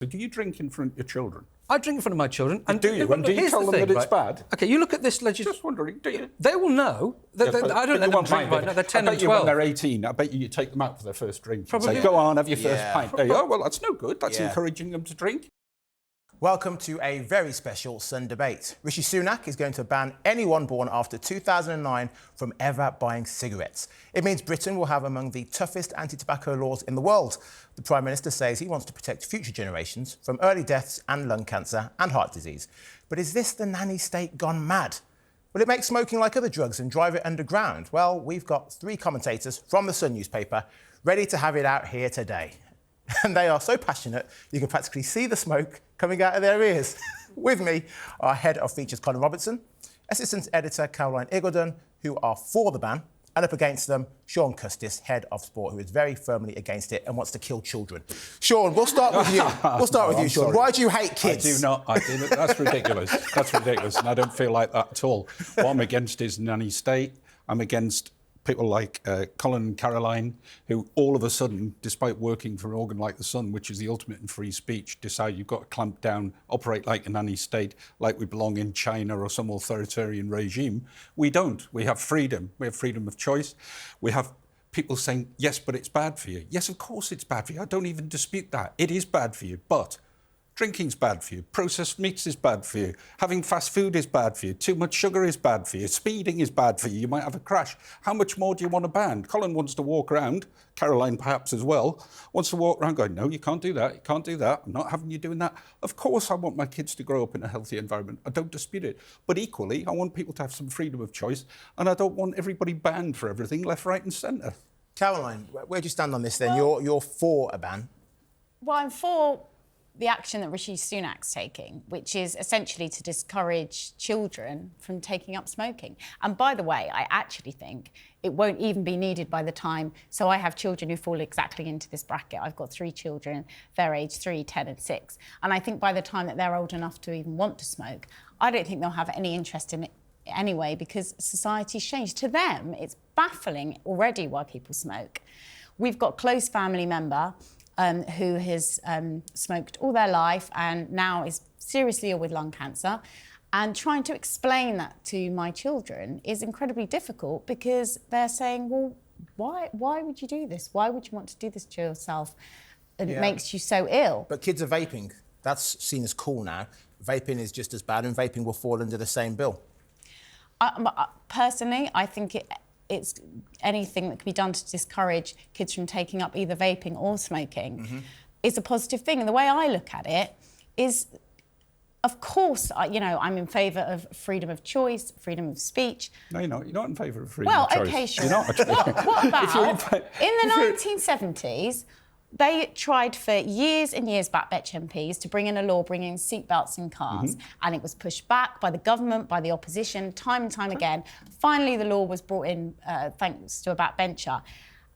So do you drink in front of your children? I drink in front of my children. And do you? And do you tell them that it's bad? OK, you look at this legislation... Just wondering, do you? They will know. I don't let them drink right now. They're 10 and 12. I bet you when they're 18, I bet you take them out for their first drink. Probably. Say, go on, have your first pint. There you go. Well, that's no good. That's encouraging them to drink. Welcome to a very special Sun debate. Rishi Sunak is going to ban anyone born after 2009 from ever buying cigarettes. It means Britain will have among the toughest anti-tobacco laws in the world. The Prime Minister says he wants to protect future generations from early deaths and lung cancer and heart disease. But is this the nanny state gone mad? Will it make smoking like other drugs and drive it underground? Well, we've got three commentators from the Sun newspaper ready to have it out here today. And they are so passionate, you can practically see the smoke coming out of their ears. With me, our head of features, Colin Robertson, assistant editor, Caroline Iggulden, who are for the ban, and up against them, Sean Custis, head of sport, who is very firmly against it and wants to kill children. Sean, we'll start with you. Sean. Sorry. Why do you hate kids? I do not. That's ridiculous. That's ridiculous, and I don't feel like that at all. What I'm against is nanny state. I'm against people like Colin and Caroline, who all of a sudden, despite working for an organ like the Sun, which is the ultimate in free speech, decide you've got to clamp down, operate like a nanny state, like we belong in China or some authoritarian regime. We don't. We have freedom. We have freedom of choice. We have people saying, yes, but it's bad for you. Yes, of course it's bad for you. I don't even dispute that. It is bad for you, but drinking's bad for you. Processed meats is bad for you. Having fast food is bad for you. Too much sugar is bad for you. Speeding is bad for you. You might have a crash. How much more do you want to ban? Colin wants to walk around, Caroline perhaps as well, wants to walk around going, no, you can't do that. You can't do that. I'm not having you doing that. Of course I want my kids to grow up in a healthy environment. I don't dispute it. But equally, I want people to have some freedom of choice, and I don't want everybody banned for everything, left, right and centre. Caroline, where do you stand on this then? You're for a ban. Well, I'm for the action that Rishi Sunak's taking, which is essentially to discourage children from taking up smoking. And by the way, I actually think it won't even be needed by the time... So I have children who fall exactly into this bracket. I've got 3 children, they're aged 3, 10 and 6. And I think by the time that they're old enough to even want to smoke, I don't think they'll have any interest in it anyway, because society's changed. To them, it's baffling already why people smoke. We've got a close family member who has smoked all their life and now is seriously ill with lung cancer. And trying to explain that to my children is incredibly difficult, because they're saying, well, why would you do this? Why would you want to do this to yourself? And it makes you so ill. But kids are vaping. That's seen as cool now. Vaping is just as bad, and vaping will fall under the same bill. Personally, I think it's anything that can be done to discourage kids from taking up either vaping or smoking is a positive thing. And the way I look at it is, of course, I'm in favour of freedom of choice, freedom of speech. No, you're not. You're not in favour of freedom of choice. Well, OK, sure. You're not, actually. What about, in the 1970s, they tried for years and years, backbench MPs, to bring in a law bringing seatbelts in cars. And it was pushed back by the government, by the opposition, time and time again. Finally, the law was brought in thanks to a backbencher.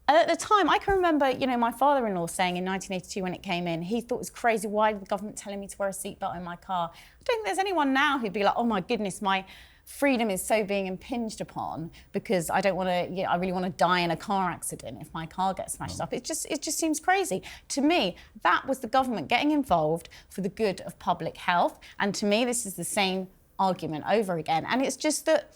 And at the time, I can remember, my father-in-law saying in 1982 when it came in, he thought it was crazy, why did the government telling me to wear a seatbelt in my car? I don't think there's anyone now who'd be like, oh my goodness, my freedom is so being impinged upon because I don't want to, I really want to die in a car accident if my car gets smashed up. It just seems crazy. To me, that was the government getting involved for the good of public health. And to me, this is the same argument over again. And it's just that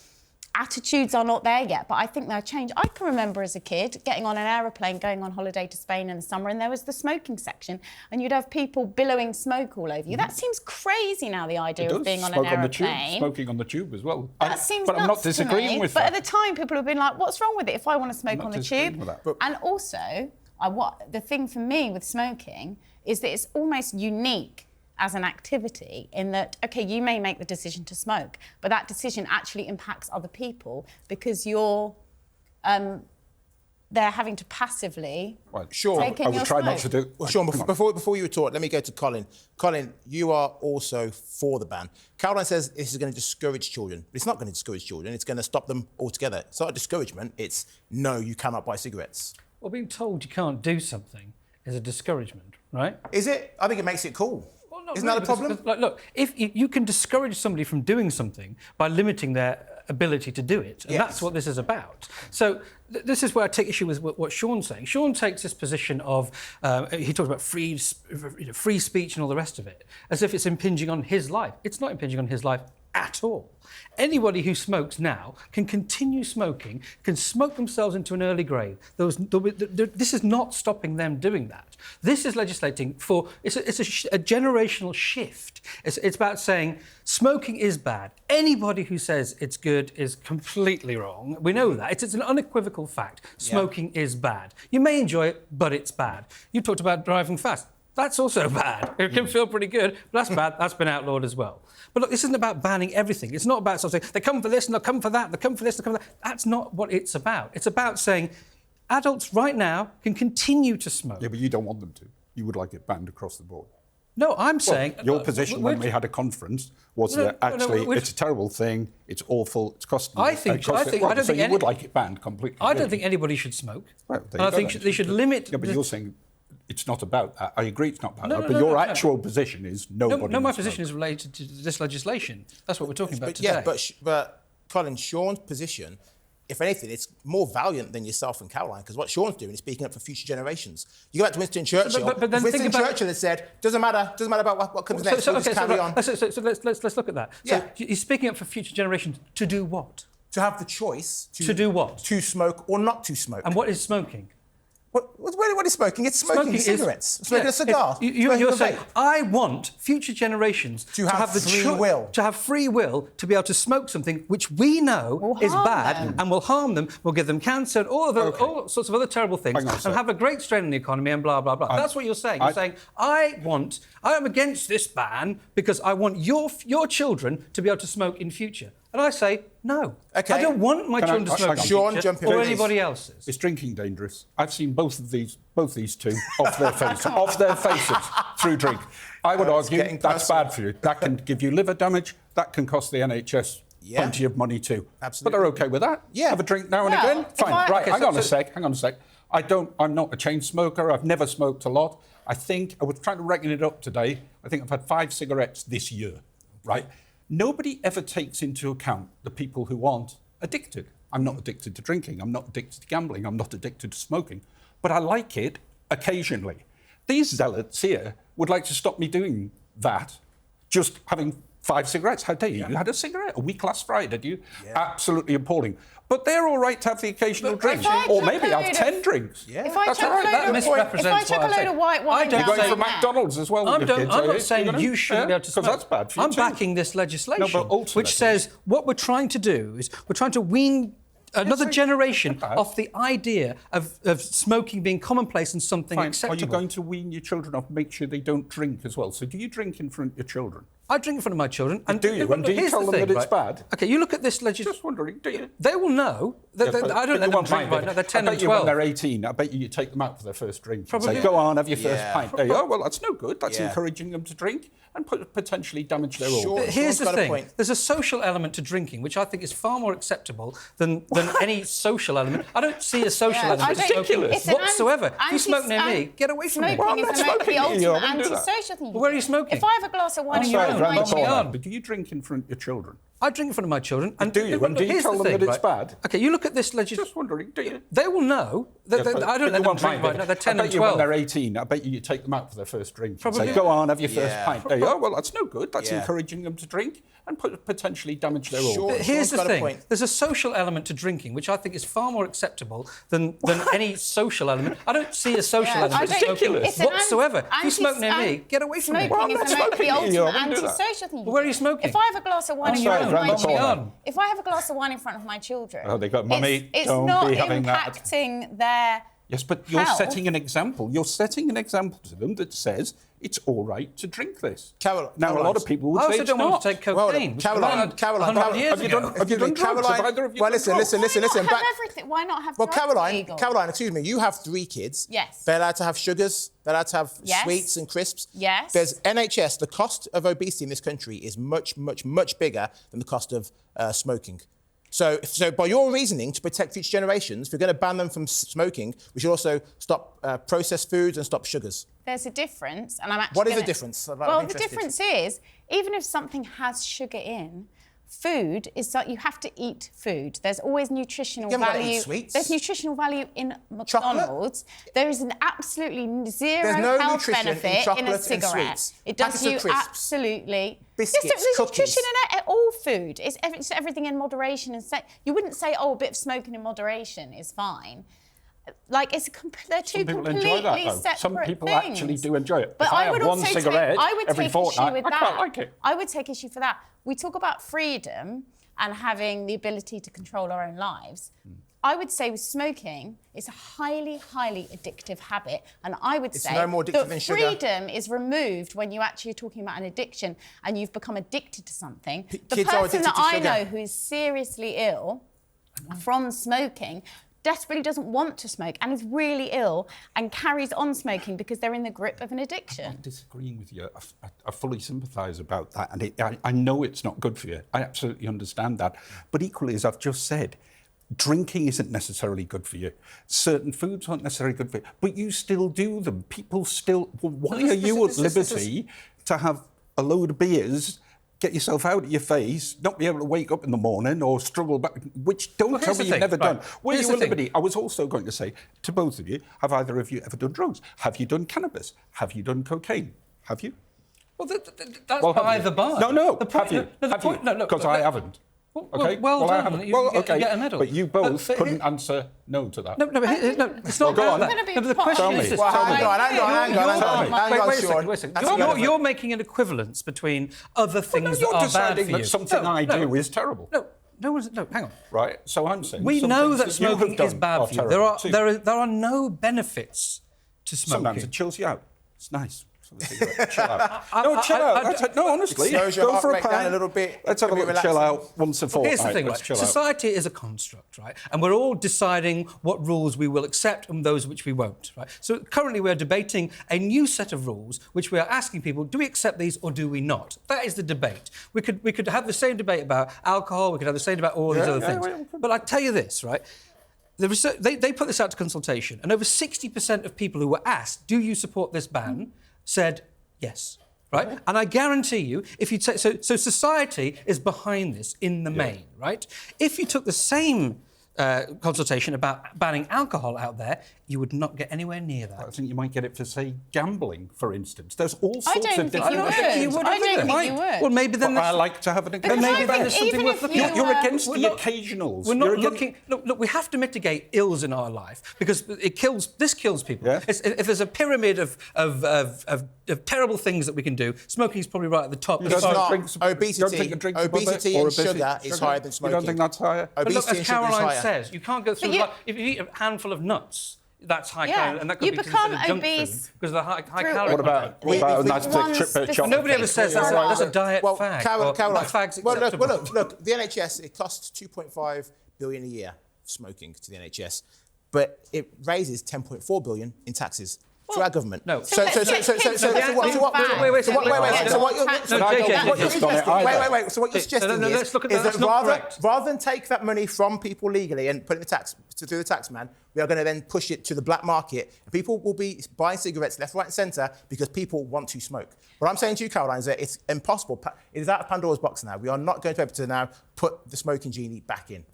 attitudes are not there yet, but I think they'll change. I can remember as a kid getting on an aeroplane, going on holiday to Spain in the summer, and there was the smoking section, and you'd have people billowing smoke all over you. That seems crazy now, the idea of being on an aeroplane. Smoking on the tube as well. That seems but I'm not disagreeing with that. But at the time, people have been like, what's wrong with it if I want to smoke on the tube? And also, the thing for me with smoking is that it's almost unique as an activity in that, OK, you may make the decision to smoke, but that decision actually impacts other people because you're they're having to passively take in I would try not to do... Well, Sean, before you talk, let me go to Colin. Colin, you are also for the ban. Caroline says this is going to discourage children. But it's not going to discourage children. It's going to stop them altogether. It's not a discouragement. It's, no, you cannot buy cigarettes. Well, being told you can't do something is a discouragement, right? Is it? I think it makes it cool. Well, Isn't that a problem? Look, if you can discourage somebody from doing something by limiting their ability to do it. And that's what this is about. So this is where I take issue with what Sean's saying. Sean takes this position of, he talks about free speech and all the rest of it, as if it's impinging on his life. It's not impinging on his life at all. Anybody who smokes now can continue smoking, can smoke themselves into an early grave. This is not stopping them doing that. This is legislating for, it's a generational shift. It's about saying smoking is bad. Anybody who says it's good is completely wrong. We know that. It's an unequivocal fact. Smoking is bad. You may enjoy it, but it's bad. You talked about driving fast. That's also bad. It can feel pretty good, but that's bad. That's been outlawed as well. But look, this isn't about banning everything. It's not about sort of saying, they come for this and they'll come for that, they'll come for this, they'll come for that. That's not what it's about. It's about saying adults right now can continue to smoke. Yeah, but you don't want them to. You would like it banned across the board. No, I'm saying... Your position when we had a conference was that actually it's a terrible thing, it's awful, it's costing... I don't think you would like it banned completely. I don't think anybody should smoke. Well, and I think they should limit... Yeah, but you're saying... It's not about that. I agree it's not about that. But your actual position is nobody... No, my position is related to this legislation. That's what we're talking about today. Yeah, but Colin, Sean's position, if anything, it's more valiant than yourself and Caroline, because what Sean's doing is speaking up for future generations. You go back to Winston Churchill. But then Winston Churchill has said, doesn't matter about what comes next, we'll just carry on. So let's look at that. So he's speaking up for future generations to do what? To have the choice... To do what? To smoke or not to smoke. And what is smoking? What is smoking? It's smoking cigarettes. Smoking a cigar. You're saying, I want future generations to have the free will. To have free will to be able to smoke something which we know is bad and will harm them, will give them cancer, and all sorts of other terrible things, and have a great strain on the economy and blah, blah, blah. That's what you're saying. You're saying, I am against this ban because I want your children to be able to smoke in future. And I say, no. Okay. I don't want my children to smoke Sean, jump in, or anybody else's. Is drinking dangerous? I've seen both these two off their faces through drink. I would argue that's bad for you. That can give you liver damage. That can cost the NHS plenty of money too. Absolutely. But they're okay with that. Yeah. Have a drink now and again. Fine. Hang on a sec. I'm not a chain smoker. I've never smoked a lot. I was trying to reckon it up today. I think I've had 5 cigarettes this year, right? Nobody ever takes into account the people who aren't addicted. I'm not addicted to drinking. I'm not addicted to gambling. I'm not addicted to smoking. But I like it occasionally. These zealots here would like to stop me doing that, just having 5 cigarettes. How dare you? You had a cigarette a week last Friday, did you? Yeah. Absolutely appalling. But they're all right to have the occasional drink. Or maybe have 10 drinks. Yeah. If I chuck a load of white wine down, you're going for McDonald's as well. I'm not saying you shouldn't be able to smoke. Because that's bad for you too. I'm backing this legislation, which says what we're trying to do is we're trying to wean another generation off the idea of smoking being commonplace and something acceptable. Are you going to wean your children off, make sure they don't drink as well? So do you drink in front of your children? I drink in front of my children. And do you? And do you tell them that it's bad? OK, you look at this legislation... Just wondering, do you? They will know. I don't let them drink right now. They're 10 and 12. When they're 18, I bet you take them out for their first drink. Probably. Say, go on, have your first pint. There you go. Well, that's no good. That's encouraging them to drink and potentially damage their organs. Here's the thing. There's a social element to drinking, which I think is far more acceptable than any social element. I don't see a social element to smoking whatsoever. If you smoke near me, get away from me. Well, I'm not smoking near you. I wouldn't do that. Well, where are you smoking? If I have a glass of wine in front of my children... But do you drink in front of your children? I drink in front of my children. And do you? And do you tell them that it's bad? OK, you look at this legislation... Just wondering, do you? They will know. I don't let them drink right now. They're 10 and 12. When they're 18, I bet you take them out for their first drink. Say, go on, have your first pint. There you go. Well, that's no good. That's encouraging them to drink and potentially damage their organs. Here's the thing. There's a social element to drinking, which I think is far more acceptable than any social element. I don't see a social element to smoking whatsoever. If you smoke near me, get away from me. Well, I'm not smoking near you. I wouldn't do that. Well, where are you smoking? If I have a glass of wine in front of my children... If I have a glass of wine in front of my children... Oh, they go, Mummy, don't be having that. It's not impacting their... Yes, but you're setting an example. You're setting an example to them that says it's all right to drink this. Now, a lot of people would say it's not. I also don't want to take cocaine. Caroline, have you done drugs? Have either of you well, listen. Why not have well, drugs legal? Caroline, excuse me, you have 3 kids. Yes. They're allowed to have sugars. They're allowed to have sweets and crisps. Yes. There's NHS. The cost of obesity in this country is much, much, much bigger than the cost of smoking. So by your reasoning, to protect future generations, if we're going to ban them from smoking, we should also stop processed foods and stop sugars. There's a difference, and I'm actually... What is the difference? Well, the difference is, even if something has sugar in, food is that you have to eat food. There's always nutritional You haven't got to eat value. sweets. There's nutritional value in McDonald's. There is an absolutely zero There's no health nutrition in benefit in, chocolate a and cigarette. sweets. It does Packets of you crisps, absolutely. biscuits, There's cookies. nutrition in all food. It's everything in moderation. And you wouldn't say, oh, a bit of smoking in moderation is fine. Like they're two Some people completely enjoy that, though. separate Some people things. actually do enjoy it. But If I have would one also cigarette I would every take fortnight, issue with I that. quite like it. I would take issue for that. We talk about freedom and having the ability to control our own lives. I would say with smoking, it's a highly, highly addictive habit. And I would say no more addictive that than sugar. freedom is removed when you actually are talking about an addiction and you've become addicted to something. The Kids are person addicted that to I sugar. know who is seriously ill from smoking desperately doesn't want to smoke and is really ill and carries on smoking because they're in the grip of an addiction. I'm disagreeing with you. I fully sympathise about that. And I know it's not good for you. I absolutely understand that. But equally, as I've just said, drinking isn't necessarily good for you. Certain foods aren't necessarily good for you. But you still do them. People still... Well, why are you at liberty to have a load of beers, get yourself out of your face, not be able to wake up in the morning or struggle back, which don't tell me you've never done. Were you at liberty? I was also going to say to both of you, have either of you ever done drugs? Have you done cannabis? Have you done cocaine? Have you? Well, that's by the by. No, the point, have you? No, the point, no, because I haven't. Okay. Well I done. haven't. You okay. get a medal. But you both couldn't answer no to that. No, it's not go about on. that. Be No, but the part of question it. is this. Well, hang on. Wait a second. You're making an equivalence between other things you're that are bad deciding for that you. something I do is terrible. No, hang on. Right. So I'm saying We some know things that you have smoking done is bad are for you. terrible too. There are no benefits to smoking. Sometimes it chills you out. It's nice. Chill out. No, chill out. No, honestly, Slows your go heart for a rate down pint. a little bit. Let's have a Can be little chill relaxing. out once a fortnight. Here's the thing, Let's right? chill out. Society is a construct, right? And we're all deciding what rules we will accept and those which we won't, right? So currently we're debating a new set of rules which we are asking people, do we accept these or do we not? That is the debate. We could have the same debate about alcohol, we could have the same debate about all these other things. But I tell you this, right? The research, they put this out to consultation, and over 60% of people who were asked, do you support this ban, said yes. Right? And I guarantee you, if you take... So society is behind this in the main, right? If you took the same consultation about banning alcohol out there, you would not get anywhere near that. I think you might get it for, say, gambling, for instance. There's all sorts I don't of think different... you would. I don't think you would. Well, maybe then... But I like to have an Then maybe then there's something even worth if looking at. You're against We're the not- occasionals. We're not You're against- looking... Look, we have to mitigate ills in our life because this kills people. Yeah. If there's a pyramid of terrible things that we can do, smoking is probably right at the top. You don't think Obesity and sugar is higher than smoking. You don't think that's higher? But look, Obesity as and sugar is Caroline higher. says, you can't go through you- life. If you eat a handful of nuts, that's high Yeah. calorie, and that could You be become considered junk obese food because of the high through- calorie. What about a nice big one trip specific- chocolate? Nobody ever says that's a diet fag. Caroline, or fag's well, acceptable. look, the NHS, it costs 2.5 billion a year smoking to the NHS, but it raises 10.4 billion in taxes. To our government. No. So what you're suggesting is that rather than take that money from people legally and put it in the tax through the tax man, we are going to then push it to the black market. People will be buying cigarettes left, right, and centre because people want to smoke. What I'm saying to you, Caroline, is that it's impossible. It is out of Pandora's box now. We are not going to be able to now put the smoking genie back in.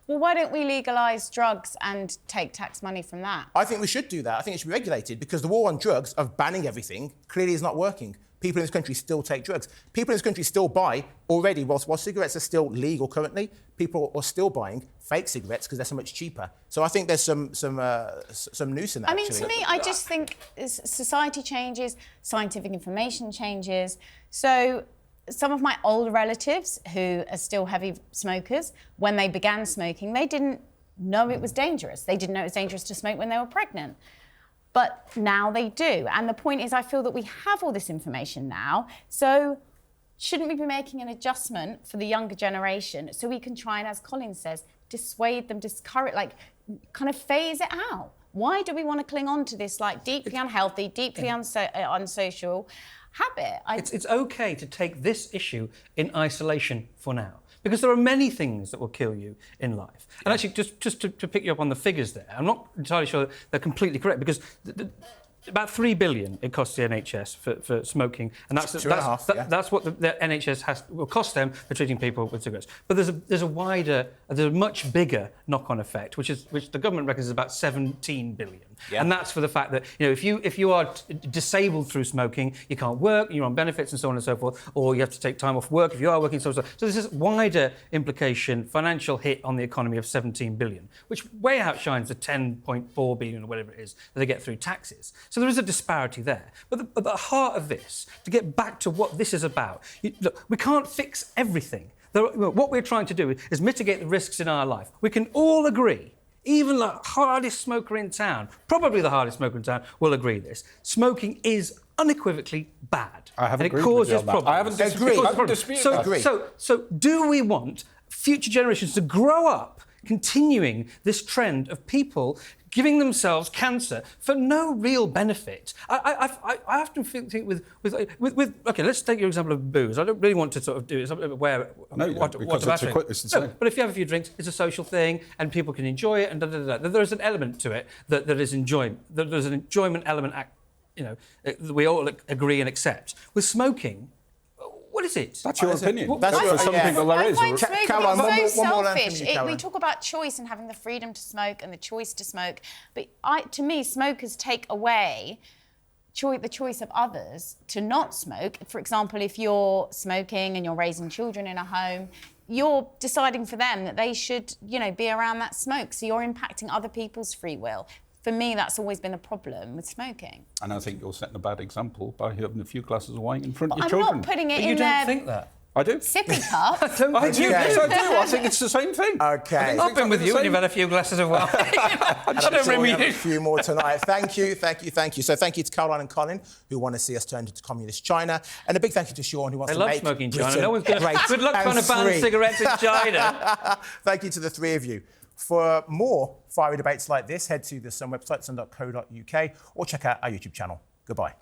Well, why don't we legalise drugs and take tax money from that? I think we should do that. I think it should be regulated because the war on drugs of banning everything clearly is not working. People in this country still take drugs. People in this country still buy already, while cigarettes are still legal currently, people are still buying fake cigarettes because they're so much cheaper. So I think there's some noose in that, I mean, actually. to me, I just think society changes, scientific information changes. So some of my older relatives who are still heavy smokers, when they began smoking, they didn't know it was dangerous. They didn't know it was dangerous to smoke when they were pregnant. But now they do. And the point is, I feel that we have all this information now. So shouldn't we be making an adjustment for the younger generation so we can try and, as Colin says, dissuade them, discourage, kind of phase it out? Why do we want to cling on to this, deeply unhealthy, deeply unsocial habit? It's OK to take this issue in isolation for now, because there are many things that will kill you in life. And actually, just to pick you up on the figures there, I'm not entirely sure they're completely correct, because about 3 billion it costs the NHS for smoking, and that's that's what the NHS will cost them for treating people with cigarettes. But there's a much bigger knock-on effect, which the government reckons is about 17 billion, and that's for the fact that if you are disabled through smoking, you can't work, you're on benefits and so on and so forth, or you have to take time off work if you are working. So there's this wider implication, financial hit on the economy of 17 billion, which way outshines the 10.4 billion or whatever it is that they get through taxes. So there is a disparity there. But at the heart of this, to get back to what this is about, look, we can't fix everything. What we're trying to do is mitigate the risks in our life. We can all agree, even the hardest smoker in town, probably the hardest smoker in town, will agree this. Smoking is unequivocally bad. I haven't agreed with you on that. I haven't disputed that. So do we want future generations to grow up continuing this trend of people giving themselves cancer for no real benefit? I often think with OK, let's take your example of booze. I don't really want to sort of do it. But if you have a few drinks, it's a social thing and people can enjoy it, and there's an element to it that is enjoyment. There's an enjoyment element, that we all agree and accept. With smoking, what is it? That's your opinion. For some people there is. Caroline, it's so selfish. We talk about choice and having the freedom to smoke and the choice to smoke, but to me, smokers take away the choice of others to not smoke. For example, if you're smoking and you're raising children in a home, you're deciding for them that they should, be around that smoke. So you're impacting other people's free will. For me, that's always been a problem with smoking. And I think you're setting a bad example by having a few glasses of wine in front of your children. I'm not putting it in you there. don't think that? I do. Sippy cup. I do. Yes, I do. I think it's the same thing. OK. I've been with you when you've had a few glasses of wine. I don't remember you. A few more tonight. Thank you. So thank you to Caroline and Colin, who want to see us turned into communist China. And a big thank you to Sean, who wants to make smoking Britain China. No one's going to... Good luck trying to ban cigarettes in China. Thank you to the three of you. For more fiery debates like this, head to the Sun website, sun.co.uk, or check out our YouTube channel. Goodbye.